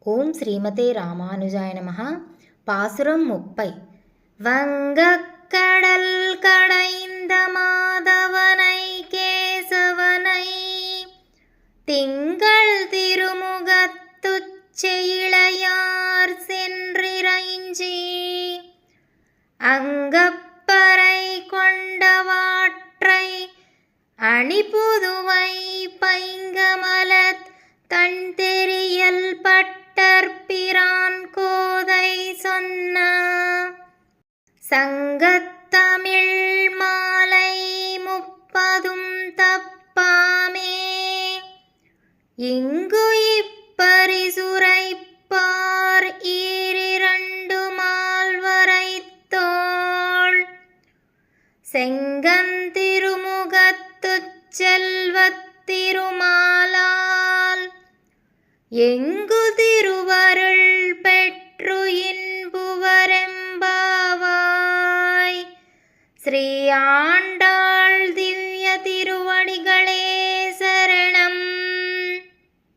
ஓம் ஸ்ரீமதே ராமானுஜாய நமஹ. பாசுரம் 30. வங்கக்கடல் கடைந்த மாதவனை கேசவனை திங்கள் திருமுகத்துச் செயிழையார் சென்றிறைஞ்சி அங்கப்பறை கொண்டவாற்றை அணிபுதுவை பைங்கமலத் தன் தெரியல் பட்டற்பிரான் கோதை சொன்ன சங்கத்தமிழ் மாலை 30 தப்பாமே இங்கு இப்பரிசுரைப்பார் ஈரிரண்டு மால்வரைத்தோள் செங்கந்திருமுகத்துச் செல்வத் திருமாலால் எங்கு திருவருள் பெற்று இன்புவரெம்பாவாய். ஸ்ரீ